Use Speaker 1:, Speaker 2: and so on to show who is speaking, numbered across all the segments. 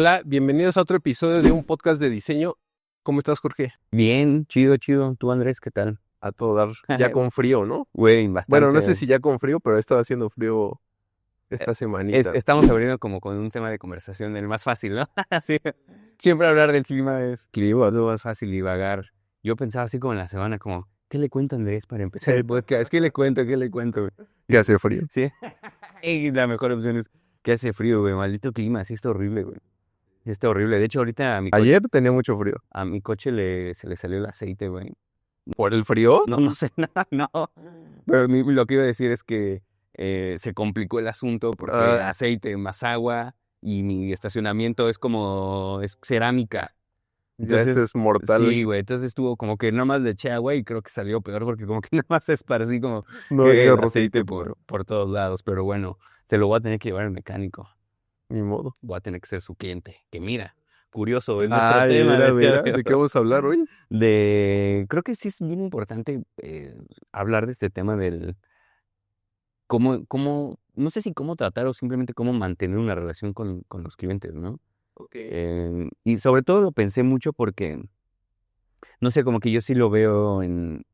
Speaker 1: Hola, bienvenidos a otro episodio de un podcast de diseño. ¿Cómo estás, Jorge?
Speaker 2: Bien, chido, chido. ¿Tú, Andrés, qué tal?
Speaker 1: A todo dar, ya con frío, ¿no?
Speaker 2: Güey,
Speaker 1: Bueno, no sé
Speaker 2: bastante.
Speaker 1: si ya con frío, pero ha estado haciendo frío
Speaker 2: eh,
Speaker 1: esta semanita.
Speaker 2: Estamos abriendo como con un tema de conversación, el más fácil, ¿no? Sí. Siempre hablar del clima es lo más fácil, divagar. Yo pensaba así como en la semana, como, ¿qué le cuento a Andrés para empezar el podcast? ¿Qué le cuento? ¿Qué le cuento, güey?
Speaker 1: Que hace frío.
Speaker 2: Sí. Y la mejor opción es que hace frío, güey. Maldito clima, sí está horrible, güey. Sí está horrible. De hecho, ahorita
Speaker 1: Ayer tenía mucho frío.
Speaker 2: a mi coche se le salió el aceite, güey.
Speaker 1: ¿Por el frío?
Speaker 2: No, no sé nada, no. Pero lo que iba a decir es que se complicó el asunto porque
Speaker 1: Ah,
Speaker 2: aceite más agua y mi estacionamiento es cerámica.
Speaker 1: ya eso
Speaker 2: Entonces,
Speaker 1: es mortal.
Speaker 2: sí, güey, entonces estuvo como que nada más le eché agua y creo que salió peor porque como que nada más esparcí como
Speaker 1: No
Speaker 2: que el
Speaker 1: agarro aceite,
Speaker 2: aceite
Speaker 1: pero
Speaker 2: por todos lados. Pero bueno, se lo voy a tener que llevar al mecánico.
Speaker 1: ni modo.
Speaker 2: Voy a tener que ser su cliente. Que mira, curioso, es nuestro
Speaker 1: Ah,
Speaker 2: tema
Speaker 1: mira,
Speaker 2: del día
Speaker 1: mira,
Speaker 2: de
Speaker 1: ¿de qué
Speaker 2: hoy.
Speaker 1: vamos a hablar hoy?
Speaker 2: Creo que sí es bien importante hablar de este tema del no sé si cómo tratar o simplemente cómo mantener una relación con los clientes, ¿no?
Speaker 1: Ok.
Speaker 2: Y sobre todo lo pensé mucho porque, no sé, como que yo sí lo veo en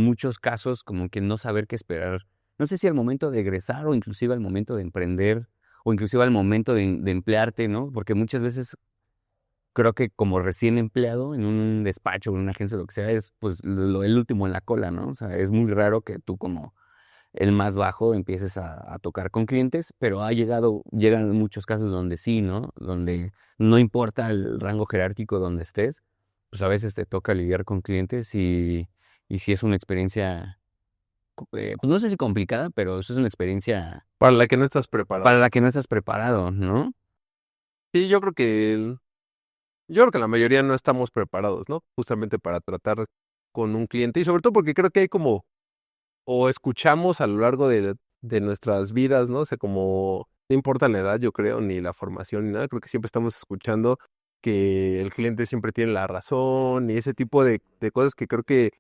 Speaker 2: muchos casos, como que no saber qué esperar. No sé si al momento de egresar o inclusive al momento de emprender o inclusive al momento de emplearte, ¿no? Porque muchas veces creo que como recién empleado en un despacho, en una agencia, lo que sea, es pues el último en la cola, ¿no? O sea, es muy raro que tú como el más bajo empieces a tocar con clientes, pero llegan muchos casos donde sí, ¿no? Donde no importa el rango jerárquico donde estés, pues a veces te toca lidiar con clientes y sí es una experiencia, pues no sé si complicada, pero eso es una experiencia
Speaker 1: Para la que no estás
Speaker 2: para
Speaker 1: preparado.
Speaker 2: la que no estás preparado, ¿no?
Speaker 1: Sí, yo creo que la mayoría no estamos preparados, ¿no? Justamente para tratar con un cliente y sobre todo porque creo que hay como o escuchamos a lo largo de nuestras vidas, ¿no? O sea, como no importa la edad, yo creo, ni la formación, ni nada, creo que siempre estamos escuchando que el cliente siempre tiene la razón y ese tipo de cosas que creo que,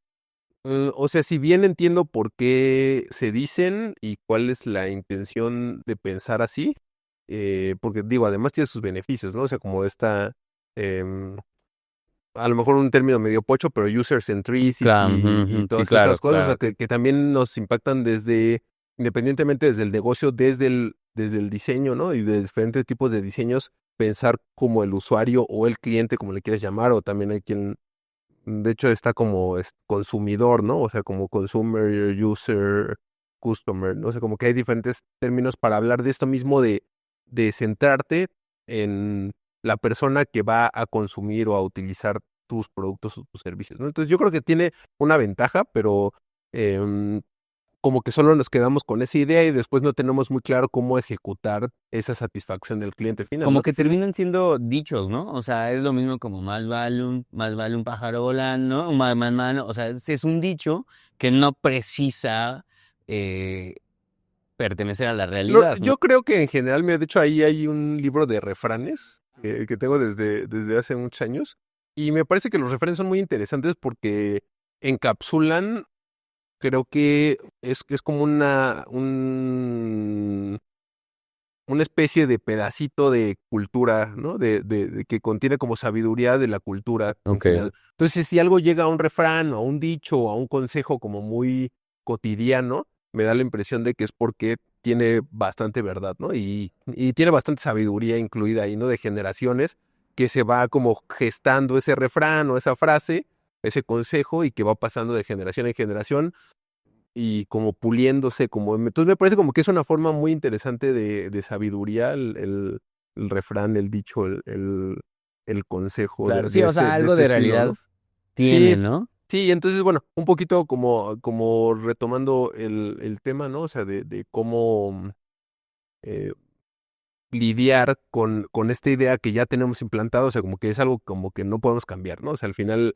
Speaker 1: o sea, si bien entiendo por qué se dicen y cuál es la intención de pensar así, porque digo, además tiene sus beneficios, ¿no? O sea, como esta, em, a lo mejor un término medio pocho, pero user
Speaker 2: Claro, ujú,
Speaker 1: centricity y
Speaker 2: ujú. Sí,
Speaker 1: todas
Speaker 2: claro,
Speaker 1: estas cosas, o sea,
Speaker 2: claro.
Speaker 1: que también nos impactan independientemente desde el negocio, desde el diseño, ¿no? Y de diferentes tipos de diseños, pensar como el usuario o el cliente, como le quieras llamar, o también hay quien, de hecho, está como consumidor, ¿no? O sea, como consumer, user, customer, ¿no? O sea, como que hay diferentes términos para hablar de esto mismo de centrarte en la persona que va a consumir o a utilizar tus productos o tus servicios, ¿no? Entonces yo creo que tiene una ventaja, pero em, como que solo nos quedamos con esa idea y después no tenemos muy claro cómo ejecutar esa satisfacción del cliente final,
Speaker 2: Como
Speaker 1: ¿no?
Speaker 2: que terminan siendo dichos, ¿no? O sea, es lo mismo como más vale un pájaro volando, o sea, es un dicho que no precisa eh, pertenecer a la realidad, ¿no?
Speaker 1: Yo creo que en general, mira, de hecho ahí hay un libro de refranes que tengo desde hace muchos años y me parece que los refranes son muy interesantes porque encapsulan, creo que es como una especie de pedacito de cultura, ¿no? De que contiene como sabiduría de la cultura en
Speaker 2: Ok.
Speaker 1: general. Entonces, si algo llega a un refrán o a un dicho o a un consejo como muy cotidiano, me da la impresión de que es porque tiene bastante verdad, ¿no? Y tiene bastante sabiduría incluida ahí, ¿no? De generaciones que se va como gestando ese refrán o esa frase, ese consejo y que va pasando de generación en generación y como puliéndose, entonces me parece como que es una forma muy interesante de sabiduría el refrán, el dicho, el consejo
Speaker 2: Claro, sí, o sea,
Speaker 1: de
Speaker 2: algo
Speaker 1: este
Speaker 2: de
Speaker 1: estilo,
Speaker 2: realidad
Speaker 1: ¿no?
Speaker 2: tiene,
Speaker 1: Sí,
Speaker 2: ¿no?
Speaker 1: sí, entonces bueno, un poquito como retomando el tema, ¿no? O sea, de cómo eh, lidiar con esta idea que ya tenemos implantado, o sea, como que es algo como que no podemos cambiar, ¿no? O sea, al final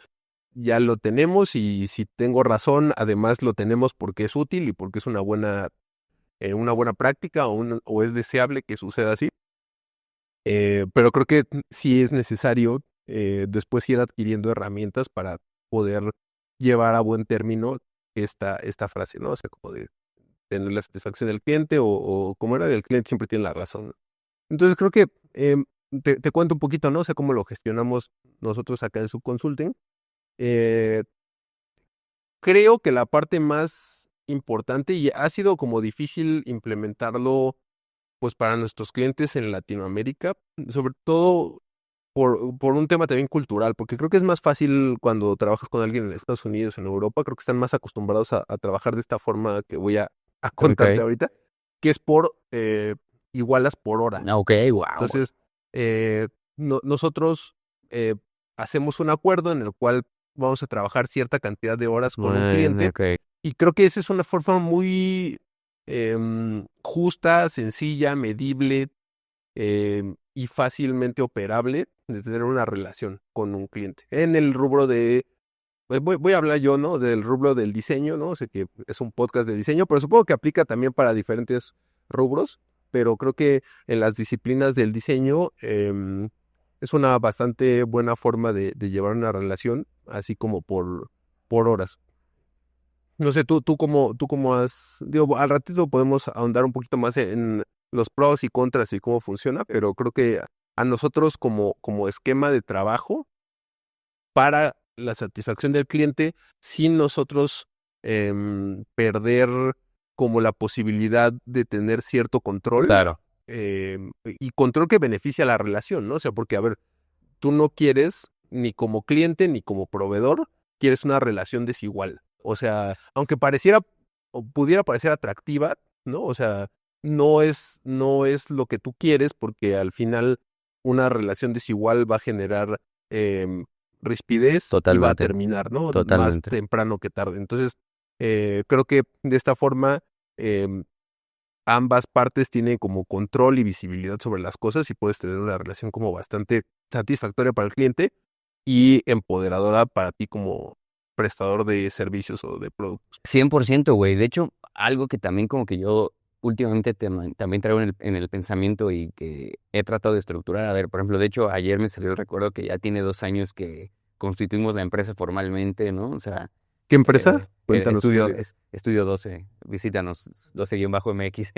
Speaker 1: ya lo tenemos y si tengo razón, además lo tenemos porque es útil y porque es una buena práctica o es deseable que suceda así. Pero creo que sí es necesario después ir adquiriendo herramientas para poder llevar a buen término esta frase, ¿no? O sea, como de tener la satisfacción del cliente o como era del cliente siempre tiene la razón. Entonces creo que te cuento un poquito, ¿no? O sea, cómo lo gestionamos nosotros acá en Subconsulting. Eh, Creo que la parte más importante, y ha sido como difícil implementarlo, pues para nuestros clientes en Latinoamérica, sobre todo por un tema también cultural, porque creo que es más fácil cuando trabajas con alguien en Estados Unidos, en Europa, creo que están más acostumbrados a trabajar de esta forma que voy a contarte
Speaker 2: Ok.
Speaker 1: ahorita, que es por igualas por hora.
Speaker 2: Ok, wow.
Speaker 1: Entonces, nosotros eh, hacemos un acuerdo en el cual vamos a trabajar cierta cantidad de horas con un cliente,
Speaker 2: Ok.
Speaker 1: y creo que esa es una forma muy justa, sencilla, medible, y fácilmente operable de tener una relación con un cliente. En el rubro de, voy a hablar yo, ¿no? Del rubro del diseño, ¿no? Sé que es un podcast de diseño, pero supongo que aplica también para diferentes rubros, pero creo que en las disciplinas del diseño es una bastante buena forma de llevar una relación, así como por horas. No sé, tú cómo has, digo, al ratito podemos ahondar un poquito más en los pros y contras y cómo funciona, pero creo que a nosotros como esquema de trabajo para la satisfacción del cliente, sin nosotros perder como la posibilidad de tener cierto control,
Speaker 2: Claro,
Speaker 1: y control que beneficia a la relación, ¿no? O sea, porque, a ver, tú no quieres, ni como cliente ni como proveedor, quieres una relación desigual. O sea, aunque pareciera o pudiera parecer atractiva, ¿no? O sea, no es lo que tú quieres, porque al final una relación desigual va a generar rispidez y va a
Speaker 2: totalmente,
Speaker 1: terminar, ¿no? Más
Speaker 2: totalmente.
Speaker 1: temprano que tarde. Entonces, creo que de esta forma em, ambas partes tienen como control y visibilidad sobre las cosas, y puedes tener una relación como bastante satisfactoria para el cliente y empoderadora para ti como prestador de servicios o de productos.
Speaker 2: 100%, güey. De hecho, algo que también como que yo últimamente también traigo en el pensamiento y que he tratado de estructurar. A ver, por ejemplo, de hecho, ayer me salió el recuerdo que ya tiene 2 años que constituimos la empresa formalmente, ¿no? O sea,
Speaker 1: ¿Qué empresa?
Speaker 2: el
Speaker 1: Cuéntanos un poquito.
Speaker 2: Estudio 12, visítanos, 12-MX.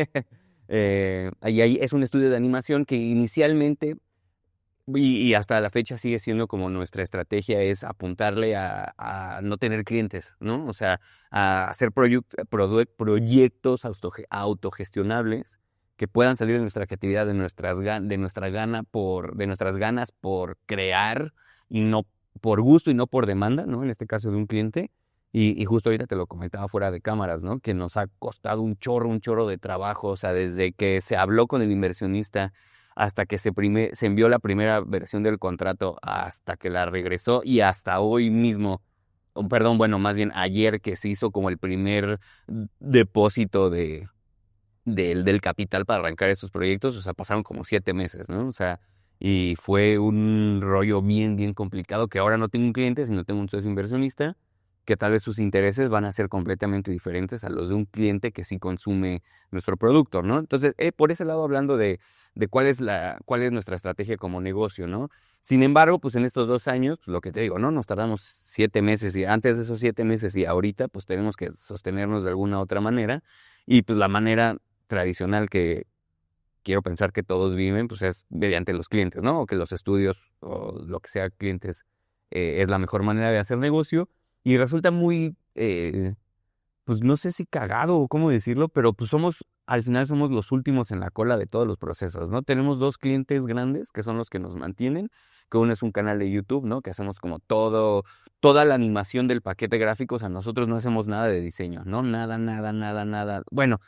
Speaker 2: Ahí es un estudio de animación que inicialmente y hasta la fecha sigue siendo como nuestra estrategia es apuntarle a no tener clientes, ¿no? O sea, a hacer proyectos autogestionables que puedan salir de nuestra creatividad, de nuestras ganas por crear y no por gusto y no por demanda, ¿no? En este caso de un cliente. Y justo ahorita te lo comentaba fuera de cámaras, ¿no? Que nos ha costado un chorro de trabajo, o sea, desde que se habló con el inversionista hasta que se envió la primera versión del contrato, hasta que la regresó y hasta hoy mismo, perdón, bueno, más bien ayer que se hizo como el primer depósito del capital para arrancar esos proyectos, o sea, pasaron como 7 meses, ¿no? O sea, y fue un rollo bien, bien complicado que ahora no tengo un cliente, sino tengo un socio inversionista que tal vez sus intereses van a ser completamente diferentes a los de un cliente que sí consume nuestro producto, ¿no? Entonces, por ese lado, hablando de cuál es nuestra estrategia como negocio, ¿no? Sin embargo, pues en estos 2 años, pues lo que te digo, ¿no? Nos tardamos 7 meses y antes de esos 7 meses y ahorita, pues tenemos que sostenernos de alguna otra manera. Y pues la manera tradicional que quiero pensar que todos viven, pues es mediante los clientes, ¿no? O que los estudios o lo que sea clientes es la mejor manera de hacer negocio. Y resulta muy, pues no sé si cagado o cómo decirlo, pero pues al final somos los últimos en la cola de todos los procesos, ¿no? Tenemos 2 clientes grandes que son los que nos mantienen, que uno es un canal de YouTube, ¿no? Que hacemos como toda la animación del paquete gráfico, o sea, nosotros no hacemos nada de diseño, ¿no? Nada, nada, nada, nada. Bueno,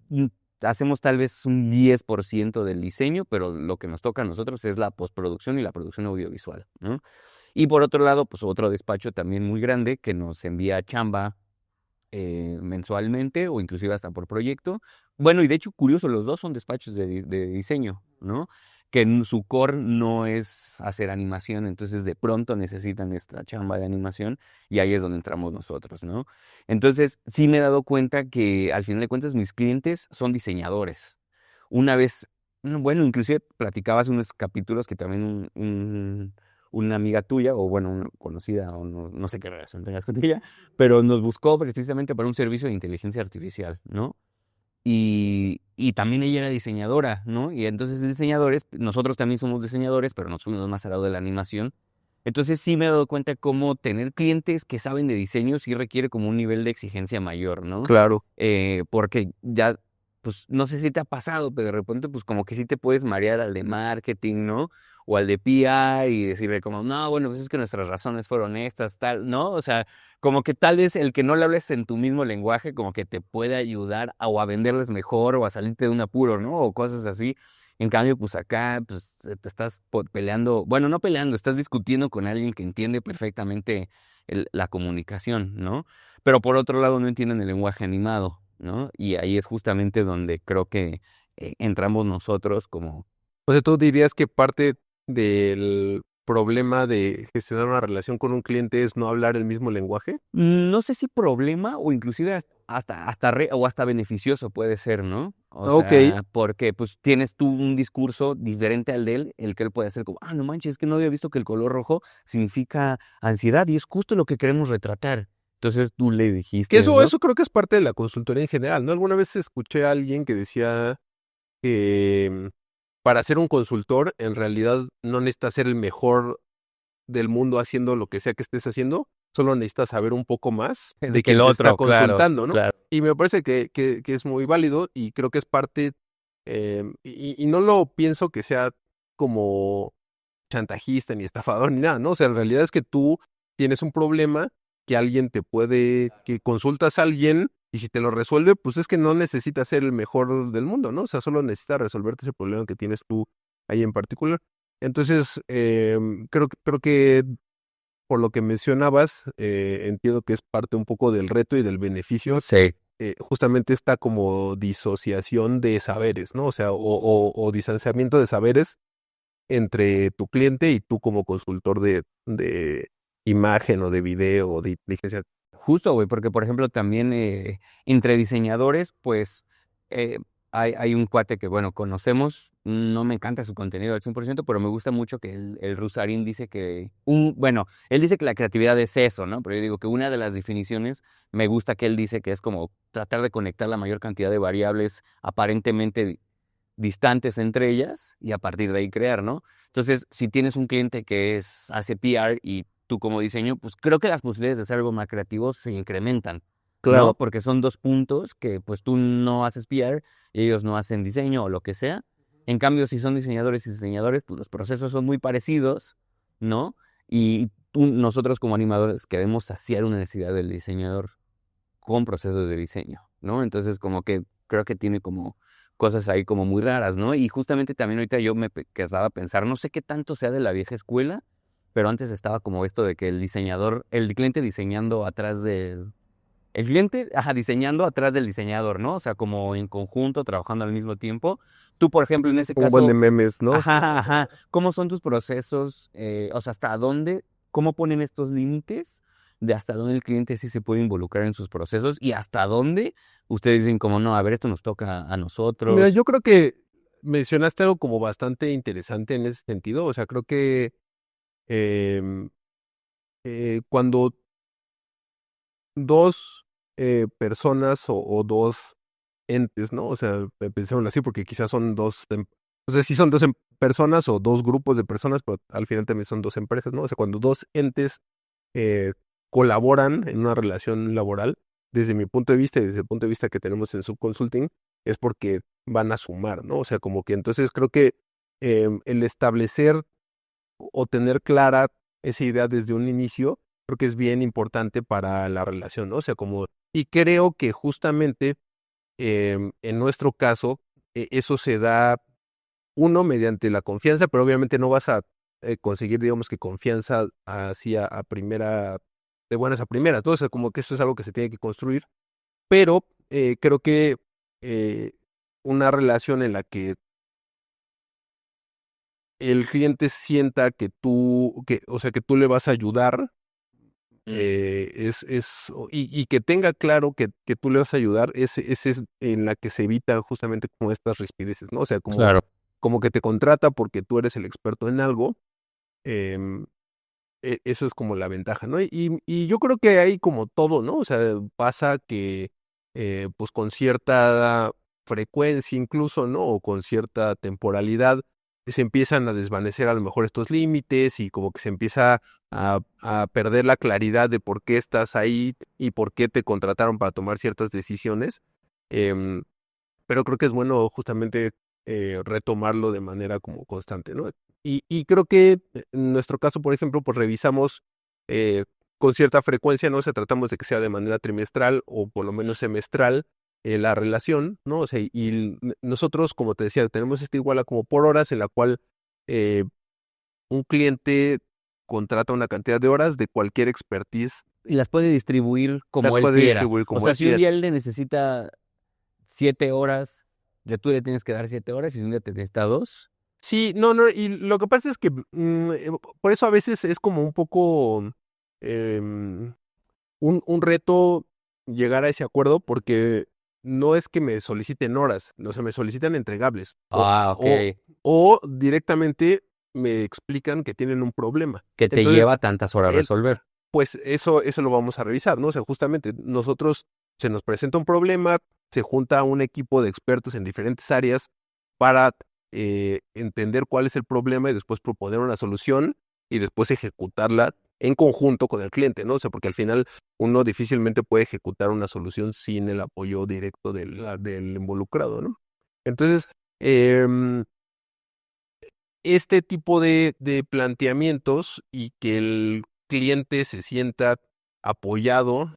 Speaker 2: mm, hacemos tal vez un 10% del diseño, pero lo que nos toca a nosotros es la postproducción y la producción audiovisual, ¿no? Y por otro lado, pues otro despacho también muy grande que nos envía chamba mensualmente o inclusive hasta por proyecto. Bueno, y de hecho, curioso, los dos son despachos de diseño, ¿no? Que en su core no es hacer animación, entonces de pronto necesitan esta chamba de animación y ahí es donde entramos nosotros, ¿no? Entonces, sí me he dado cuenta que al final de cuentas mis clientes son diseñadores. Una vez, bueno, inclusive platicaba hace unos capítulos que también una amiga tuya, o bueno, una conocida, o no sé qué relación tengas con ella, pero nos buscó precisamente para un servicio de inteligencia artificial, ¿no? y también ella era diseñadora, ¿no? Y entonces diseñadores, nosotros también somos diseñadores, pero nos fuimos más al lado de la animación. Entonces sí me he dado cuenta cómo tener clientes que saben de diseño sí requiere como un nivel de exigencia mayor, ¿no?
Speaker 1: Claro.
Speaker 2: Porque ya, pues no sé si te ha pasado, pero de repente pues como que sí te puedes marear al de marketing, ¿no? O al de PR y decirle como, no, bueno, pues es que nuestras razones fueron estas, tal, ¿no? O sea, como que tal vez el que no le hables en tu mismo lenguaje como que te puede ayudar o a venderles mejor o a salirte de un apuro, ¿no? O cosas así. En cambio, pues acá pues te estás peleando, bueno, no peleando, estás discutiendo con alguien que entiende perfectamente la comunicación, ¿no? Pero por otro lado no entienden el lenguaje animado, ¿no? Y ahí es justamente donde creo que entramos nosotros como...
Speaker 1: O sea, tú dirías que parte del problema de gestionar una relación con un cliente es no hablar el mismo lenguaje.
Speaker 2: No sé si problema o inclusive o hasta beneficioso puede ser, ¿no? O
Speaker 1: Ok.
Speaker 2: sea, porque pues tienes tú un discurso diferente al de él, el que él puede hacer como, ah, no manches, es que no había visto que el color rojo significa ansiedad y es justo lo que queremos retratar. Entonces tú le
Speaker 1: Que
Speaker 2: dijiste,
Speaker 1: eso,
Speaker 2: ¿no?
Speaker 1: eso creo que es parte de la consultoría en general, ¿no? Alguna vez escuché a alguien que decía que para ser un consultor, en realidad no necesitas ser el mejor del mundo haciendo lo que sea que estés haciendo, solo necesitas saber un poco más
Speaker 2: De
Speaker 1: de
Speaker 2: que el
Speaker 1: quien te está
Speaker 2: otro, claro,
Speaker 1: consultando, ¿no?
Speaker 2: claro.
Speaker 1: Y me parece que es muy válido y creo que es parte, y no lo pienso que sea como chantajista ni estafador ni nada, ¿no? O sea, en realidad es que tú tienes un problema que alguien te puede, que consultas a alguien y si te lo resuelve, pues es que no necesitas ser el mejor del mundo, ¿no? O sea, solo necesitas resolverte ese problema que tienes tú ahí en particular. Entonces, creo que por lo que mencionabas, entiendo que es parte un poco del reto y del beneficio,
Speaker 2: Sí.
Speaker 1: justamente esta como disociación de saberes, ¿no? O sea, o distanciamiento de saberes entre tu cliente y tú como consultor de imagen o de video o de inteligencia.
Speaker 2: Justo, güey, porque por ejemplo también entre diseñadores, pues eh, hay un cuate que, bueno, conocemos, no me encanta su contenido al 100%, pero me gusta mucho que el Rusarín dice que, bueno, él dice que la creatividad es eso, ¿no? Pero yo digo que una de las definiciones me gusta que él dice que es como tratar de conectar la mayor cantidad de variables aparentemente distantes entre ellas y a partir de ahí crear, ¿no? Entonces, si tienes un cliente que hace PR y tú como diseño, pues creo que las posibilidades de hacer algo más creativo se incrementan, ¿no?
Speaker 1: Claro,
Speaker 2: Porque son dos puntos que pues tú no haces PR y ellos no hacen diseño o lo que sea. En cambio, si son diseñadores y diseñadores, pues los procesos son muy parecidos, ¿no? Y nosotros como animadores queremos saciar una necesidad del diseñador con procesos de diseño, ¿no? Entonces, como que creo que tiene como cosas ahí como muy raras, ¿no? Y justamente también ahorita yo me quedaba a pensar, no sé qué tanto sea de la vieja escuela, pero antes estaba como esto de que el diseñador, el cliente diseñando atrás del... El cliente, ajá, diseñando atrás del diseñador, ¿no? O sea, como en conjunto, trabajando al mismo tiempo. Tú, por ejemplo, en ese
Speaker 1: un buen de
Speaker 2: caso,
Speaker 1: memes, ¿no?
Speaker 2: ajá, ajá, ¿cómo son tus procesos? O sea, ¿hasta dónde, cómo ponen estos límites de hasta dónde el cliente sí se puede involucrar en sus procesos y hasta dónde ustedes dicen como, no, a ver, esto nos toca a
Speaker 1: Mira,
Speaker 2: nosotros?
Speaker 1: yo creo que mencionaste algo como bastante interesante en ese sentido. O sea, creo que em, cuando dos personas o dos entes, ¿no? O sea, pensémoslo así porque quizás son dos, o sea, sí son dos personas o dos grupos de personas, pero al final también son dos empresas, ¿no? O sea, cuando dos entes eh, colaboran en una relación laboral, desde mi punto de vista y desde el punto de vista que tenemos en Subconsulting, es porque van a sumar, ¿no? O sea, como que entonces creo que el establecer o tener clara esa idea desde un inicio, creo que es bien importante para la relación, ¿no? O sea, como, y creo que justamente en nuestro caso, eso se da, uno, mediante la confianza, pero obviamente no vas a conseguir, digamos que confianza así a primera, de buenas a primeras, ¿no? O sea, como que eso es algo que se tiene que construir, pero creo que eh, una relación en la que el cliente sienta que tú, o sea, que tú le vas a ayudar, y que tenga claro que tú le vas a ayudar, ese es en la que se evita justamente como estas rispideces, ¿no? O sea,
Speaker 2: Claro.
Speaker 1: como que te contrata porque tú eres el experto en algo, em, eso es como la ventaja, ¿no? Y yo creo que hay como todo, ¿no? O sea, pasa que pues con cierta frecuencia incluso, ¿no? O con cierta temporalidad, se empiezan a desvanecer a lo mejor estos límites y como que se empieza a perder la claridad de por qué estás ahí y por qué te contrataron para tomar ciertas decisiones. Em, pero creo que es bueno justamente retomarlo de manera como constante, ¿no? Y creo que en nuestro caso, por ejemplo, pues revisamos eh, con cierta frecuencia, ¿no? O sea, tratamos de que sea de manera trimestral o por lo menos semestral la relación, ¿no? O sea, nosotros, como te decía, tenemos esta iguala como por horas en la cual eh, un cliente contrata una cantidad de horas de cualquier expertise,
Speaker 2: Y las puede distribuir
Speaker 1: la
Speaker 2: como él
Speaker 1: puede
Speaker 2: quiera.
Speaker 1: distribuir
Speaker 2: O
Speaker 1: como
Speaker 2: sea,
Speaker 1: él
Speaker 2: si un
Speaker 1: quiera.
Speaker 2: día él le necesita 7 horas, ya tú le tienes que dar 7 horas, y si un día te necesita 2.
Speaker 1: Sí, no, no, y lo que pasa es que por eso a veces es como un poco em, un reto llegar a ese acuerdo porque no es que me soliciten horas, no se me solicitan entregables
Speaker 2: Ok.
Speaker 1: o directamente me explican que tienen un problema.
Speaker 2: Que te
Speaker 1: Entonces,
Speaker 2: lleva tantas horas
Speaker 1: el,
Speaker 2: resolver.
Speaker 1: pues eso lo vamos a revisar, ¿no? O sea, justamente nosotros se nos presenta un problema, se junta un equipo de expertos en diferentes áreas para entender cuál es el problema y después proponer una solución y después ejecutarla en conjunto con el cliente, ¿no? O sea, porque al final uno difícilmente puede ejecutar una solución sin el apoyo directo del involucrado, ¿no? Entonces, em, este tipo de planteamientos y que el cliente se sienta apoyado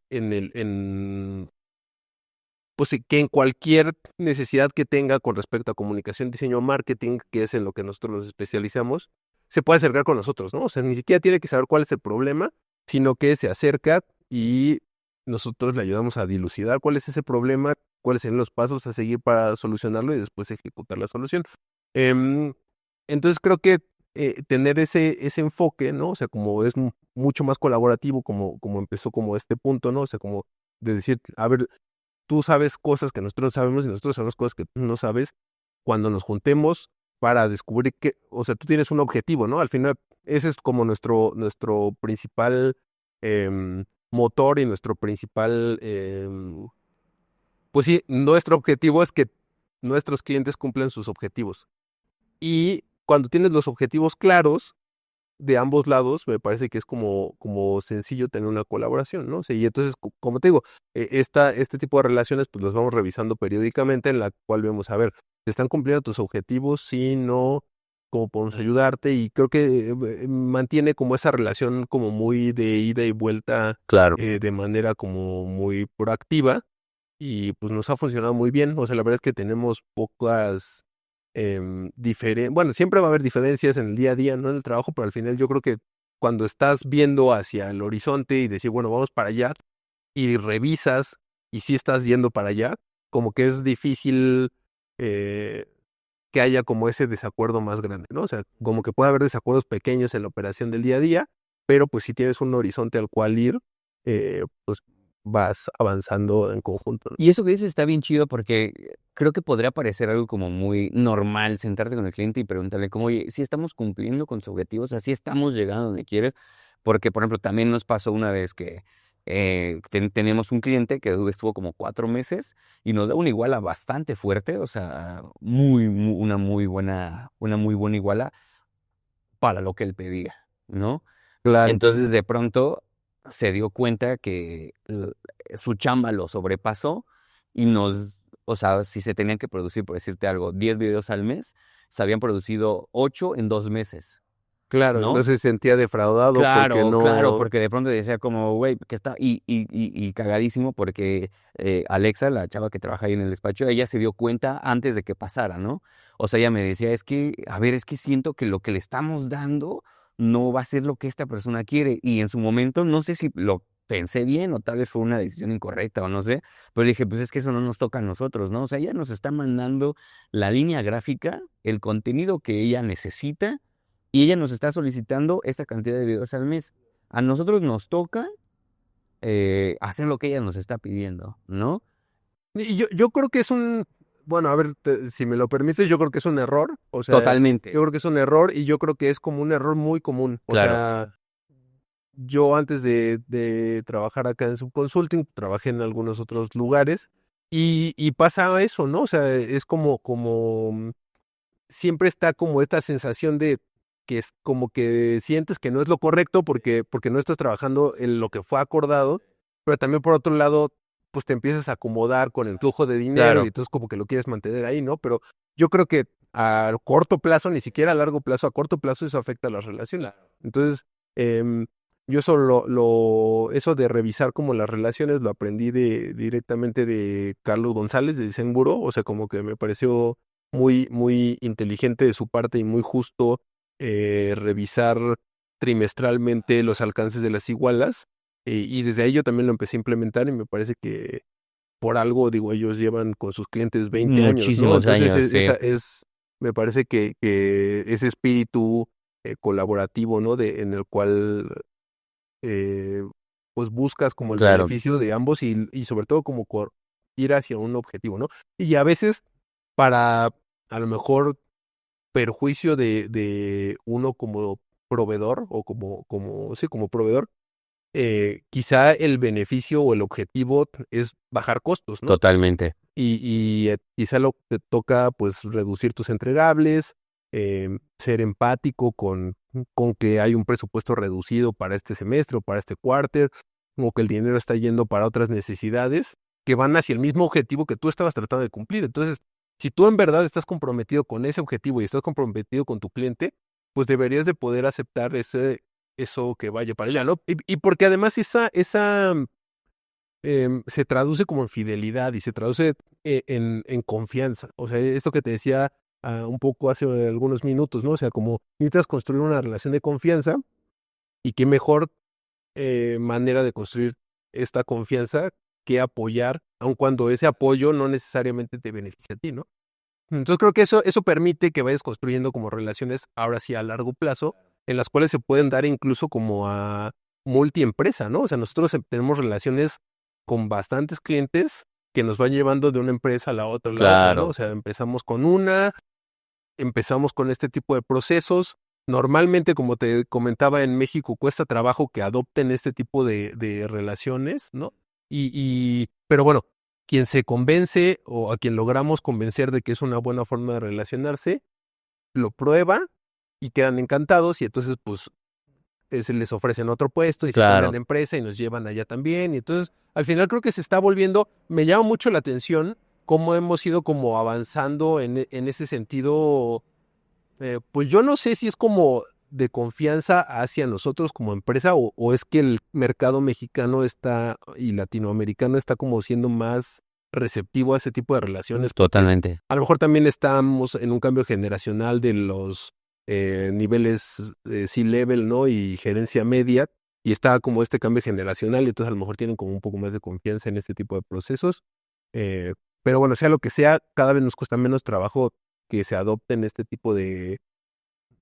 Speaker 1: pues que en cualquier necesidad que tenga con respecto a comunicación, diseño, marketing, que es en lo que nosotros nos especializamos, se puede acercar con nosotros, ¿no? O sea, ni siquiera tiene que saber cuál es el problema, sino que se acerca y nosotros le ayudamos a dilucidar cuál es ese problema, cuáles son los pasos a seguir para solucionarlo y después ejecutar la solución. Em, entonces creo que tener ese enfoque, ¿no? O sea, como es mucho más colaborativo, como empezó como este punto, ¿no? O sea, como de decir, a ver, tú sabes cosas que nosotros no sabemos y nosotros sabemos cosas que tú no sabes cuando nos juntemos para descubrir que, o sea, tú tienes un objetivo, ¿no? Al final, ese es como nuestro principal motor y nuestro principal, pues sí, nuestro objetivo es que nuestros clientes cumplan sus objetivos. Y cuando tienes los objetivos claros, de ambos lados, me parece que es como sencillo tener una colaboración, ¿no? O sea, y entonces, como te digo, este tipo de relaciones, pues los vamos revisando periódicamente, en la cual vemos, a ver, ¿te están cumpliendo tus objetivos? Si no, ¿cómo podemos ayudarte? Y creo que mantiene como esa relación como muy de ida y vuelta,
Speaker 2: Claro.
Speaker 1: de manera como muy proactiva, y pues nos ha funcionado muy bien. O sea, la verdad es que tenemos pocas bueno, siempre va a haber diferencias en el día a día, no en el trabajo, pero al final yo creo que cuando estás viendo hacia el horizonte y decir, bueno, vamos para allá, y revisas y si estás yendo para allá, como que es difícil eh, que haya como ese desacuerdo más grande, ¿no? O sea, como que puede haber desacuerdos pequeños en la operación del día a día, pero pues si tienes un horizonte al cual ir, pues vas avanzando en conjunto, ¿no?
Speaker 2: Y eso que dices está bien chido porque creo que podría parecer algo como muy normal sentarte con el cliente y preguntarle como, oye, si estamos cumpliendo con sus objetivos, así estamos llegando donde quieres. Porque, por ejemplo, también nos pasó una vez que teníamos un cliente que estuvo como 4 meses y nos da una iguala bastante fuerte, o sea, una muy buena iguala para lo que él pedía, ¿no?
Speaker 1: Claro.
Speaker 2: Entonces, de pronto se dio cuenta que su chamba lo sobrepasó y o sea, si se tenían que producir, por decirte algo, 10 videos al mes, se habían producido 8 en 2 meses,
Speaker 1: Claro, y no
Speaker 2: ¿no?
Speaker 1: se sentía defraudado porque
Speaker 2: Claro, claro,
Speaker 1: no.
Speaker 2: porque de pronto decía como, güey, que está, y cagadísimo porque Alexa, la chava que trabaja ahí en el despacho, ella se dio cuenta antes de que pasara, ¿no? O sea, ella me decía, es que, a ver, es que siento que lo que le estamos dando no va a ser lo que esta persona quiere. Y en su momento, no sé si lo pensé bien o tal vez fue una decisión incorrecta o no sé, pero dije, pues es que eso no nos toca a nosotros, ¿no? O sea, ella nos está mandando la línea gráfica, el contenido que ella necesita y ella nos está solicitando esta cantidad de videos al mes. A nosotros nos toca hacer lo que ella nos está pidiendo, ¿no?
Speaker 1: Y yo creo que es bueno, a ver, si me lo permites, yo creo que es un error. O sea, yo
Speaker 2: Totalmente.
Speaker 1: creo que es un error y yo creo que es como un error muy común. O
Speaker 2: Claro.
Speaker 1: sea, yo antes de trabajar acá en Subconsulting, trabajé en algunos otros lugares y pasa eso, ¿no? O sea, es como siempre está como esta sensación de que es como que sientes que no es lo correcto porque no estás trabajando en lo que fue acordado, pero también por otro lado, pues te empiezas a acomodar con el flujo de dinero y
Speaker 2: Claro,
Speaker 1: entonces como que lo quieres mantener ahí, ¿no? Pero yo creo que a corto plazo, ni siquiera a largo plazo, a corto plazo eso afecta a las relaciones. Entonces, em, yo eso de revisar como las relaciones lo aprendí directamente de Carlos González de Design Bureau, o sea, como que me pareció muy inteligente de su parte y muy justo revisar trimestralmente los alcances de las igualas. Y desde ahí yo también lo empecé a implementar y me parece que por algo, digo, ellos llevan con sus clientes 20 años, ¿no?
Speaker 2: muchísimos
Speaker 1: Entonces,
Speaker 2: años, sí.
Speaker 1: me parece que ese espíritu colaborativo, ¿no? En el cual eh, pues buscas como el
Speaker 2: Claro,
Speaker 1: beneficio de ambos y sobre todo como ir hacia un objetivo, ¿no? Y a veces para a lo mejor perjuicio de uno como proveedor o sí, como proveedor, quizá el beneficio o el objetivo es bajar costos, ¿no?
Speaker 2: totalmente.
Speaker 1: Y quizá lo que toca, pues, reducir tus entregables, ser empático con que hay un presupuesto reducido para este semestre o para este quarter, como que el dinero está yendo para otras necesidades que van hacia el mismo objetivo que tú estabas tratando de cumplir. Entonces, si tú en verdad estás comprometido con ese objetivo y estás comprometido con tu cliente, pues deberías de poder aceptar eso que vaya para allá, ¿no? Y porque además esa se traduce como en fidelidad y se traduce en confianza. O sea, esto que te decía un poco hace algunos minutos, ¿no? O sea, como necesitas construir una relación de confianza y qué mejor manera de construir esta confianza que apoyar, aun cuando ese apoyo no necesariamente te beneficia a ti, ¿no? Entonces creo que eso permite que vayas construyendo como relaciones, ahora sí a largo plazo, en las cuales se pueden dar incluso como a multiempresa, ¿no? O sea, nosotros tenemos relaciones con bastantes clientes que nos van llevando de una empresa a la otra, ¿no? O
Speaker 2: Claro,
Speaker 1: sea, empezamos con este tipo de procesos. Normalmente, como te comentaba, en México cuesta trabajo que adopten este tipo de relaciones, ¿no? Pero bueno, quien se convence o a quien logramos convencer de que es una buena forma de relacionarse, lo prueba y quedan encantados y entonces pues se les ofrecen otro puesto y se cambian
Speaker 2: claro.
Speaker 1: de empresa y nos llevan allá también. Y entonces al final creo que se está volviendo, me llama mucho la atención cómo hemos ido como avanzando en ese sentido. Pues yo no sé si es como de confianza hacia nosotros como empresa o es que el mercado mexicano está y latinoamericano está como siendo más receptivo a ese tipo de relaciones, porque
Speaker 2: Totalmente.
Speaker 1: a lo mejor también estamos en un cambio generacional de los niveles C-level, ¿no? Y gerencia media, y está como este cambio generacional, y entonces a lo mejor tienen como un poco más de confianza en este tipo de procesos. Eh, pero bueno, sea lo que sea, cada vez nos cuesta menos trabajo que se adopten este tipo de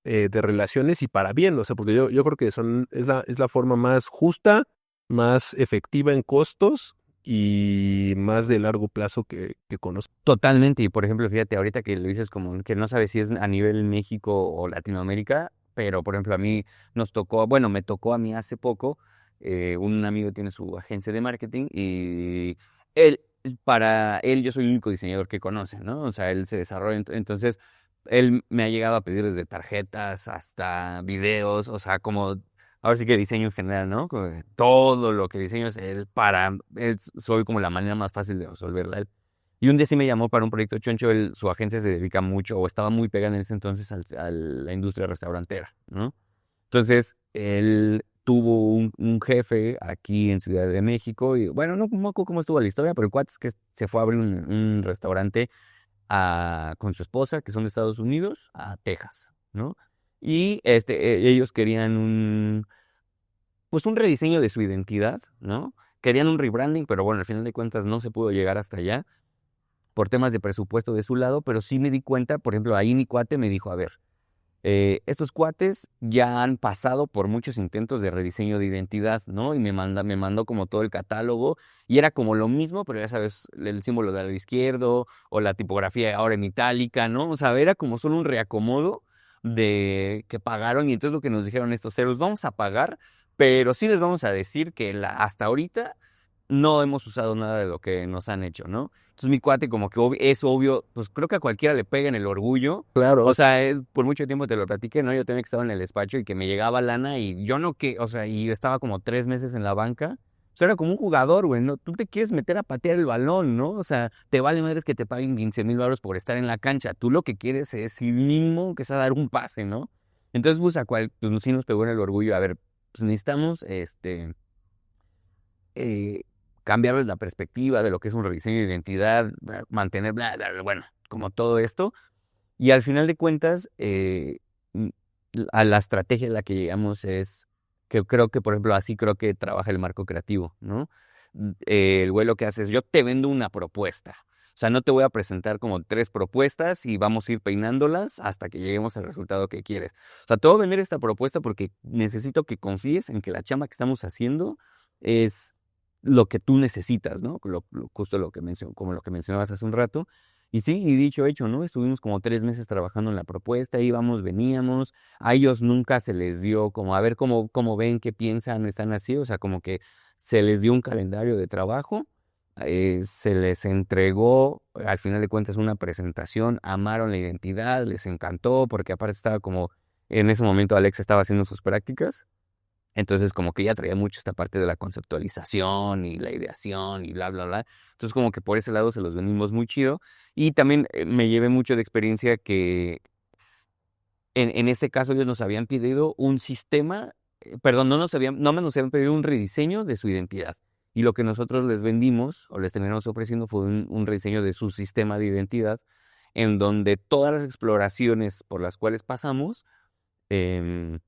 Speaker 1: relaciones y para bien, o sea, porque yo creo que es la forma más justa, más efectiva en costos y más de largo plazo que conozco.
Speaker 2: Totalmente. Y por ejemplo, fíjate, ahorita que lo dices como que no sabes si es a nivel México o Latinoamérica, pero por ejemplo a mí nos tocó, bueno, me tocó a mí hace poco, un amigo tiene su agencia de marketing y él, para él yo soy el único diseñador que conoce, ¿no? O sea, él se desarrolla, entonces él me ha llegado a pedir desde tarjetas hasta videos, o sea, como ahora sí que diseño en general, ¿no? Como que todo lo que diseño es él para, él, soy como la manera más fácil de resolverla. Y un día sí me llamó para un proyecto choncho, su agencia se dedica mucho, o estaba muy pegada en ese entonces a la industria restaurantera, ¿no? Entonces, él tuvo un jefe aquí en Ciudad de México, y bueno, no me acuerdo cómo estuvo la historia, pero el cuate es que se fue a abrir un restaurante con su esposa, que son de Estados Unidos, a Texas, ¿no? Y ellos querían pues un rediseño de su identidad, ¿no? Querían un rebranding, pero bueno, al final de cuentas no se pudo llegar hasta allá por temas de presupuesto de su lado, pero sí me di cuenta, por ejemplo, ahí mi cuate me dijo, a ver, estos cuates ya han pasado por muchos intentos de rediseño de identidad, ¿no? Y me mandó como todo el catálogo y era como lo mismo, pero ya sabes, el símbolo del lado izquierdo o la tipografía ahora en itálica, ¿no? O sea, era como solo un reacomodo de que pagaron y entonces lo que nos dijeron estos ceros, vamos a pagar, pero sí les vamos a decir que hasta ahorita no hemos usado nada de lo que nos han hecho, ¿no? Entonces mi cuate como que es obvio, pues creo que a cualquiera le pega en el orgullo.
Speaker 1: Claro,
Speaker 2: O sea, por mucho tiempo te lo platiqué, ¿no? Yo también que estaba en el despacho y que me llegaba lana y yo no que, o sea, y yo estaba como 3 meses en la banca. O sea, era como un jugador, güey, ¿no? Tú te quieres meter a patear el balón, ¿no? O sea, te vale madres que te paguen 15,000 euros por estar en la cancha. Tú lo que quieres es ir mínimo que sea dar un pase, ¿no? Entonces, pues, pues sí nos pegó en el orgullo. A ver, pues necesitamos, eh, cambiarles la perspectiva de lo que es un rediseño de identidad, mantener, bla, bla, bla, bueno, como todo esto. Y al final de cuentas, mm, a la estrategia a la que llegamos es que creo que, por ejemplo, así creo que trabaja el marco creativo, ¿no? El güey lo que hace es, yo te vendo una propuesta. O sea, no te voy a presentar como 3 propuestas y vamos a ir peinándolas hasta que lleguemos al resultado que quieres. O sea, te voy a vender esta propuesta porque necesito que confíes en que la chamba que estamos haciendo es lo que tú necesitas, ¿no? Justo lo que como lo que mencionabas hace un rato. Y sí, y dicho hecho, ¿no? Estuvimos como 3 meses trabajando en la propuesta, íbamos, veníamos, a ellos nunca se les dio como a ver cómo ven, qué piensan, están así, o sea, como que se les dio un calendario de trabajo, se les entregó, al final de cuentas, una presentación, amaron la identidad, les encantó, porque aparte estaba como, en ese momento Alex estaba haciendo sus prácticas. Entonces, como que ya traía mucho esta parte de la conceptualización y la ideación y bla, bla, bla. Entonces, como que por ese lado se los venimos muy chido. Y también me llevé mucho de experiencia que en este caso ellos nos habían pedido un sistema, perdón, no más nos habían pedido un rediseño de su identidad. Y lo que nosotros les vendimos o les terminamos ofreciendo fue un rediseño de su sistema de identidad, en donde todas las exploraciones por las cuales pasamos, em,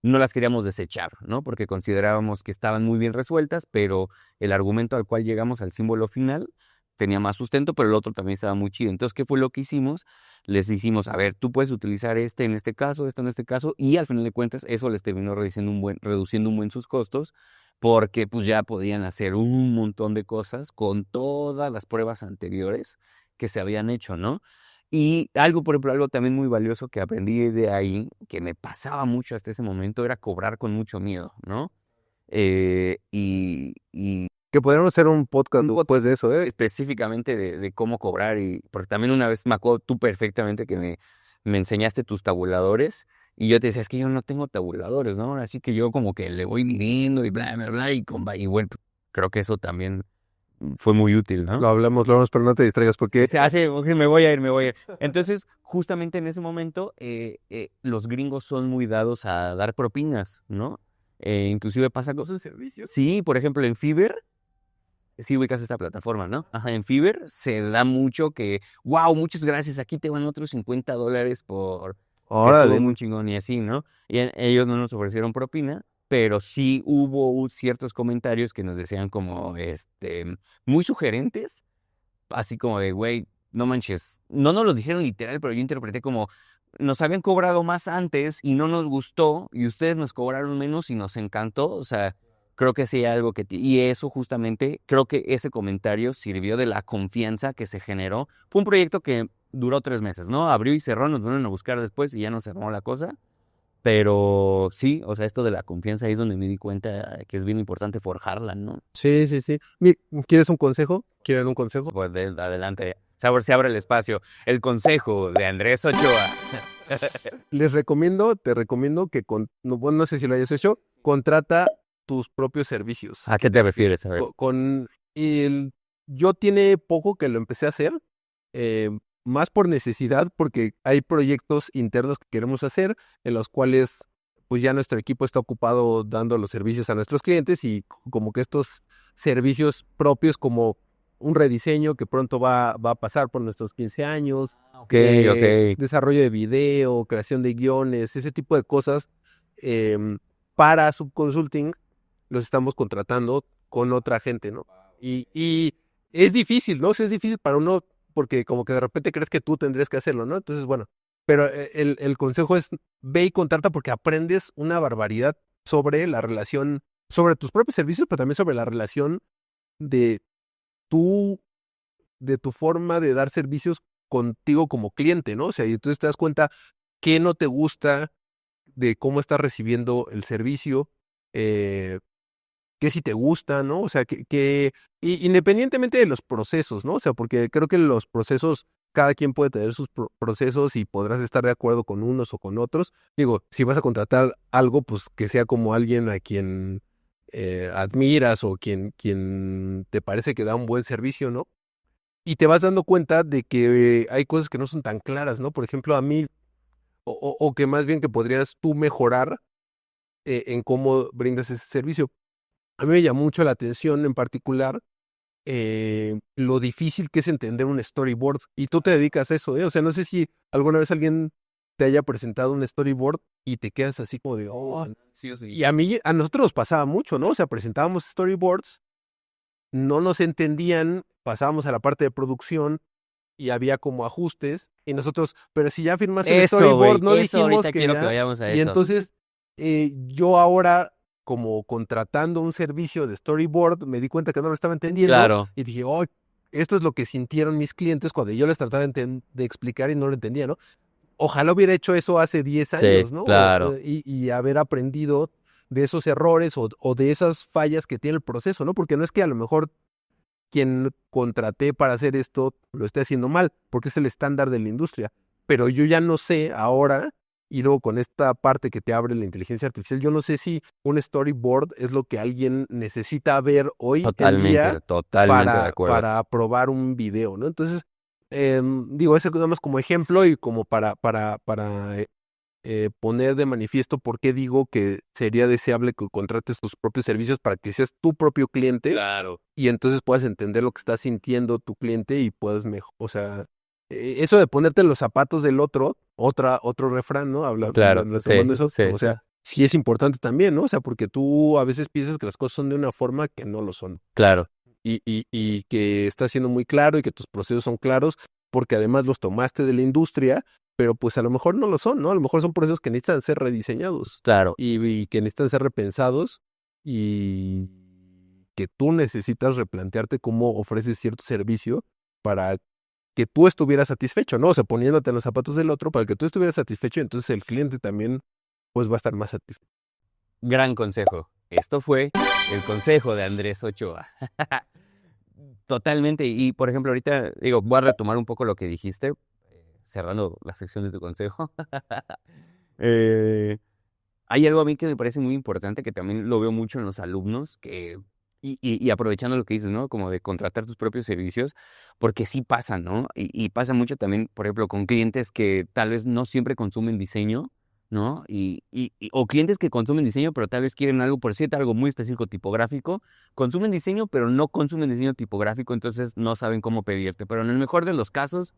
Speaker 2: no las queríamos desechar, ¿no? Porque considerábamos que estaban muy bien resueltas, pero el argumento al cual llegamos al símbolo final tenía más sustento, pero el otro también estaba muy chido. Entonces, ¿qué fue lo que hicimos? Les dijimos, a ver, tú puedes utilizar este en este caso, esto en este caso, y al final de cuentas eso les terminó reduciendo un buen sus costos, porque pues ya podían hacer un montón de cosas con todas las pruebas anteriores que se habían hecho, ¿no? Y algo, por ejemplo, algo también muy valioso que aprendí de ahí, que me pasaba mucho hasta ese momento, era cobrar con mucho miedo, ¿no? Y
Speaker 1: que podríamos hacer un podcast
Speaker 2: un
Speaker 1: después de eso, ¿eh?
Speaker 2: específicamente de cómo cobrar, y porque también una vez me acuerdo tú perfectamente que me enseñaste tus tabuladores, y yo te decía, es que yo no tengo tabuladores, ¿no? Así que yo como que le voy midiendo y bla, bla, bla, y bueno, creo que eso también fue muy útil, ¿no?
Speaker 1: Lo hablamos, pero no te distraigas porque
Speaker 2: Se hace, ok, me voy a ir, me voy a ir. Entonces, justamente en ese momento, los gringos son muy dados a dar propinas, ¿no? Inclusive pasa cosas.
Speaker 1: servicios.
Speaker 2: Sí, por ejemplo, en Fiverr, sí ubicas esta plataforma, ¿no? Ajá, en Fiverr se da mucho que, wow, muchas gracias, aquí te van otros $50 porque estuvo
Speaker 1: Órale.
Speaker 2: muy chingón y así, ¿no? Y ellos no nos ofrecieron propina, pero sí hubo ciertos comentarios que nos decían como, muy sugerentes, así como de, güey, no manches, no nos lo dijeron literal, pero yo interpreté como, nos habían cobrado más antes y no nos gustó, y ustedes nos cobraron menos y nos encantó, o sea, creo que sí hay algo y eso justamente, creo que ese comentario sirvió de la confianza que se generó. Fue un proyecto que duró 3 meses, ¿no? Abrió y cerró, nos vinieron a buscar después y ya no cerró la cosa. Pero sí, o sea, esto de la confianza ahí es donde me di cuenta que es bien importante forjarla, ¿no?
Speaker 1: Sí, sí, sí. ¿Quieres un consejo? ¿Quieren un consejo?
Speaker 2: Pues adelante. Se abre el espacio. El consejo de Andrés Ochoa.
Speaker 1: Te recomiendo que no, bueno, no sé si lo hayas hecho, contrata tus propios servicios.
Speaker 2: ¿A qué te refieres? A ver.
Speaker 1: Con yo tiene poco que lo empecé a hacer, eh, más por necesidad, porque hay proyectos internos que queremos hacer, en los cuales pues ya nuestro equipo está ocupado dando los servicios a nuestros clientes y como que estos servicios propios como un rediseño que pronto va a pasar por nuestros 15 años,
Speaker 2: Ok, ok.
Speaker 1: desarrollo de video, creación de guiones, ese tipo de cosas, para subconsulting los estamos contratando con otra gente, ¿no? Y es difícil, ¿no? O sea, es difícil para uno porque como que de repente crees que tú tendrías que hacerlo, ¿no? Entonces, bueno, pero el consejo es ve y contrata porque aprendes una barbaridad sobre la relación, sobre tus propios servicios, pero también sobre la relación de tu, de tu forma de dar servicios contigo como cliente, ¿no? O sea, y entonces te das cuenta qué no te gusta de cómo estás recibiendo el servicio, eh, qué si te gusta, ¿no? O sea, independientemente de los procesos, ¿no? O sea, porque creo que los procesos, cada quien puede tener sus procesos y podrás estar de acuerdo con unos o con otros. Digo, si vas a contratar algo, pues que sea como alguien a quien admiras o quien te parece que da un buen servicio, ¿no? Y te vas dando cuenta de que hay cosas que no son tan claras, ¿no? Por ejemplo, a mí, o que más bien que podrías tú mejorar en cómo brindas ese servicio. A mí me llamó mucho la atención en particular lo difícil que es entender un storyboard. Y tú te dedicas a eso, ¿eh? O sea, no sé si alguna vez alguien te haya presentado un storyboard y te quedas así como de, oh.
Speaker 2: Sí o sí.
Speaker 1: Y a nosotros nos pasaba mucho, ¿no? O sea, presentábamos storyboards, no nos entendían, pasábamos a la parte de producción y había como ajustes y nosotros, pero si ya firmaste el
Speaker 2: Eso, güey.
Speaker 1: storyboard, no
Speaker 2: Eso
Speaker 1: dijimos
Speaker 2: ahorita
Speaker 1: que
Speaker 2: quiero que
Speaker 1: ya.
Speaker 2: vayamos a
Speaker 1: Y
Speaker 2: eso.
Speaker 1: entonces yo ahora, como contratando un servicio de storyboard, me di cuenta que no lo estaba entendiendo
Speaker 2: Claro,
Speaker 1: y dije, oh, esto es lo que sintieron mis clientes cuando yo les trataba de explicar y no lo entendía, ¿no? Ojalá hubiera hecho eso hace 10
Speaker 2: sí,
Speaker 1: años, ¿no?
Speaker 2: claro.
Speaker 1: Y haber aprendido de esos errores o de esas fallas que tiene el proceso, ¿no? Porque no es que a lo mejor quien contraté para hacer esto lo esté haciendo mal, porque es el estándar de la industria. Pero yo ya no sé ahora, y luego con esta parte que te abre la inteligencia artificial, yo no sé si un storyboard es lo que alguien necesita ver hoy en día
Speaker 2: Totalmente de acuerdo.
Speaker 1: para probar un video, ¿no? Entonces, digo, eso nada más como ejemplo y como para poner de manifiesto por qué digo que sería deseable que contrates tus propios servicios para que seas tu propio cliente
Speaker 2: Claro.
Speaker 1: y entonces puedas entender lo que está sintiendo tu cliente y puedas mejor, o sea, eso de ponerte en los zapatos del otro, otro refrán, ¿no?
Speaker 2: Claro,
Speaker 1: Retomando
Speaker 2: sí,
Speaker 1: eso,
Speaker 2: sí,
Speaker 1: o sea, sí es importante también, ¿no? O sea, porque tú a veces piensas que las cosas son de una forma que no lo son
Speaker 2: claro,
Speaker 1: y que está siendo muy claro y que tus procesos son claros, porque además los tomaste de la industria, pero pues a lo mejor no lo son, ¿no? A lo mejor son procesos que necesitan ser rediseñados
Speaker 2: claro,
Speaker 1: y que necesitan ser repensados y que tú necesitas replantearte cómo ofreces cierto servicio para que tú estuvieras satisfecho, ¿no? O sea, poniéndote en los zapatos del otro para que tú estuvieras satisfecho y entonces el cliente también pues va a estar más satisfecho.
Speaker 2: gran consejo. Esto fue el consejo de Andrés Ochoa. Totalmente. Y por ejemplo, ahorita digo, voy a retomar un poco lo que dijiste, cerrando la sección de tu consejo. Eh, Hay algo a mí que me parece muy importante, que también lo veo mucho en los alumnos, y aprovechando lo que dices, ¿no? Como de contratar tus propios servicios, porque sí pasa, ¿no? Y pasa mucho también, por ejemplo, con clientes que tal vez no siempre consumen diseño, ¿no? O clientes que consumen diseño, pero tal vez quieren algo, por cierto, algo muy específico tipográfico. Consumen diseño, pero no consumen diseño tipográfico, entonces no saben cómo pedirte. Pero en el mejor de los casos,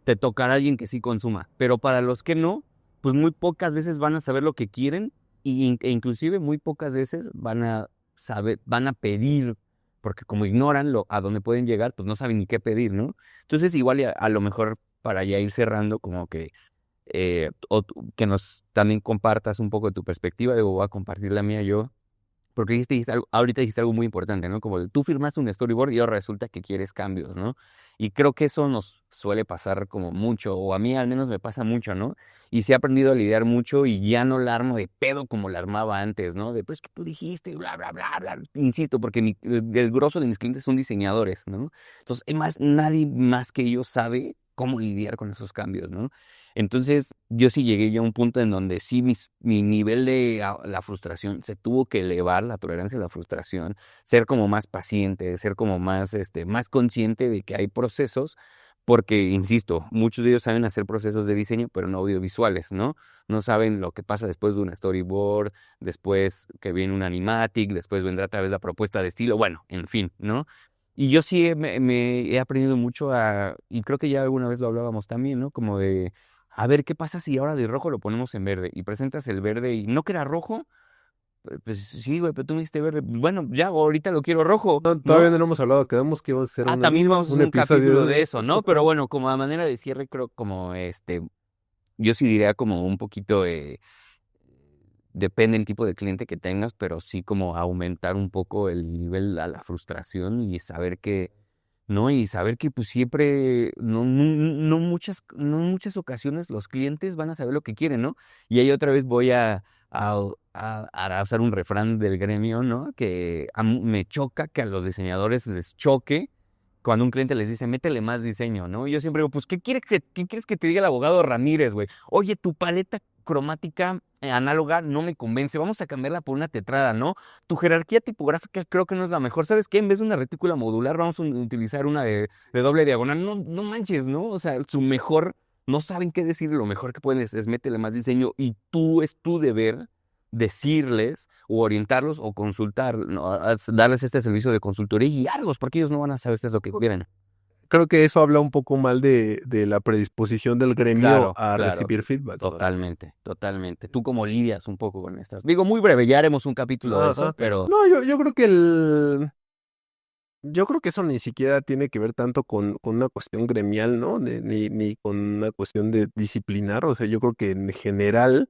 Speaker 2: te tocará alguien que sí consuma. Pero para los que no, pues muy pocas veces van a saber lo que quieren e inclusive muy pocas veces van a saber, van a pedir, porque como ignoran a dónde pueden llegar, pues no saben ni qué pedir, ¿no? Entonces igual a lo mejor para ya ir cerrando, como que que nos también compartas un poco de tu perspectiva, digo, voy a compartir la mía yo, porque ahorita dijiste algo muy importante, ¿no? Como de, tú firmaste un storyboard y ahora resulta que quieres cambios, ¿no? Y creo que eso nos suele pasar como mucho, o a mí al menos me pasa mucho, ¿no? Y sí he aprendido a lidiar mucho y ya no la armo de pedo como la armaba antes, ¿no? De, pues que tú dijiste, bla, bla, bla, bla. Insisto, porque el grosso de mis clientes son diseñadores, ¿no? Entonces, además, nadie más que ellos sabe cómo lidiar con esos cambios, ¿no? Entonces, yo sí llegué ya a un punto en donde sí mi nivel de la frustración se tuvo que elevar, la tolerancia a la frustración, ser como más paciente, ser como más, más consciente de que hay procesos, porque, insisto, muchos de ellos saben hacer procesos de diseño, pero no audiovisuales, ¿no? No saben lo que pasa después de un storyboard, después que viene un animatic, después vendrá otra vez la propuesta de estilo, bueno, en fin, ¿no? Y yo sí me he aprendido mucho y creo que ya alguna vez lo hablábamos también, ¿no? Como de a ver, ¿qué pasa si ahora de rojo lo ponemos en verde? Y presentas el verde y no que era rojo. Pues sí, güey, pero tú me diste verde. Bueno, ya ahorita lo quiero rojo,
Speaker 1: No, todavía
Speaker 2: ¿no?
Speaker 1: no hemos hablado, quedamos que íbamos a hacer
Speaker 2: También vamos a
Speaker 1: un
Speaker 2: hacer un
Speaker 1: episodio
Speaker 2: capítulo
Speaker 1: de
Speaker 2: de
Speaker 1: eso.
Speaker 2: eso, ¿no? Pero bueno, como a manera de cierre, creo como yo sí diría como un poquito, depende del tipo de cliente que tengas, pero sí como aumentar un poco el nivel a la frustración y saber que ¿no? Y saber que pues siempre, no muchas ocasiones los clientes van a saber lo que quieren, ¿no? Y ahí otra vez voy a a usar un refrán del gremio, ¿no? Que me choca que a los diseñadores les choque cuando un cliente les dice, métele más diseño, ¿no? Y yo siempre digo, pues, ¿qué quieres que te diga el abogado Ramírez, güey? Oye, tu paleta cromática análoga no me convence, vamos a cambiarla por una tetrada, ¿no? Tu jerarquía tipográfica creo que no es la mejor. ¿Sabes qué? En vez de una retícula modular, vamos a utilizar una de doble diagonal. No, no manches, ¿no? O sea, su mejor, no saben qué decir, lo mejor que pueden es métele más diseño y es tu deber decirles o orientarlos o consultar, ¿no? Darles este servicio de consultoría y guiarlos, porque ellos no van a saber qué es lo que quieren.
Speaker 1: Creo que eso habla un poco mal de la predisposición del gremio a recibir feedback.
Speaker 2: Totalmente, totalmente. ¿Tú cómo lidias un poco con estas? Digo, muy breve, ya haremos un capítulo de eso, pero...
Speaker 1: No, yo creo que yo creo que eso ni siquiera tiene que ver tanto con una cuestión gremial, ¿no? Ni con una cuestión de disciplinar. O sea, yo creo que en general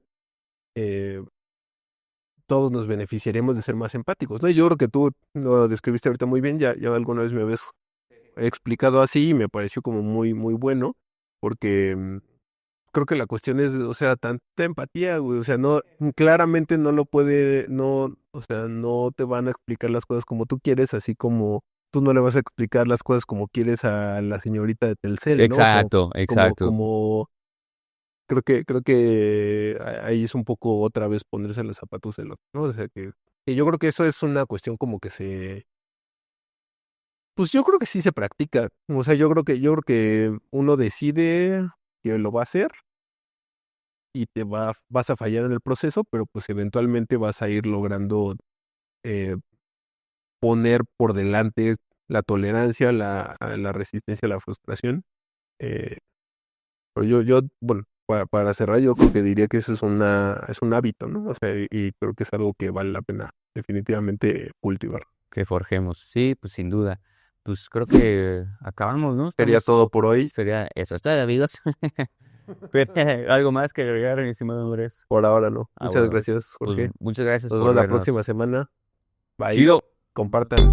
Speaker 1: todos nos beneficiaremos de ser más empáticos, ¿no? Y yo creo que tú lo describiste ahorita muy bien, ya alguna vez me habías explicado así y me pareció como muy, muy bueno, porque creo que la cuestión es, o sea, tanta empatía, güey, o sea, no, claramente no lo puede, no, o sea, no te van a explicar las cosas como tú quieres, así como tú no le vas a explicar las cosas como quieres a la señorita de Telcel, ¿no?
Speaker 2: Exacto, exacto.
Speaker 1: Como creo que ahí es un poco otra vez ponerse los zapatos del otro, ¿no? O sea, que yo creo que eso es una cuestión como que pues yo creo que sí se practica. O sea, yo creo que uno decide que lo va a hacer y vas a fallar en el proceso, pero pues eventualmente vas a ir logrando eh, poner por delante la tolerancia, la resistencia, la frustración. Eh, pero bueno, para cerrar, yo creo que diría que eso es un hábito, ¿no? O sea, y creo que es algo que vale la pena definitivamente cultivar.
Speaker 2: Que forjemos. Sí, pues sin duda. Pues creo que acabamos, ¿no?
Speaker 1: Sería todo por hoy.
Speaker 2: Sería eso. Está, amigos. Pero, ¿algo más que agregar, mi estimado Andrés?
Speaker 1: Por ahora no. Muchas
Speaker 2: Bueno,
Speaker 1: gracias,
Speaker 2: pues
Speaker 1: Jorge.
Speaker 2: muchas gracias
Speaker 1: Nos
Speaker 2: por
Speaker 1: vemos la
Speaker 2: vernos.
Speaker 1: próxima semana. Bye.
Speaker 2: Chido.
Speaker 1: Compartan.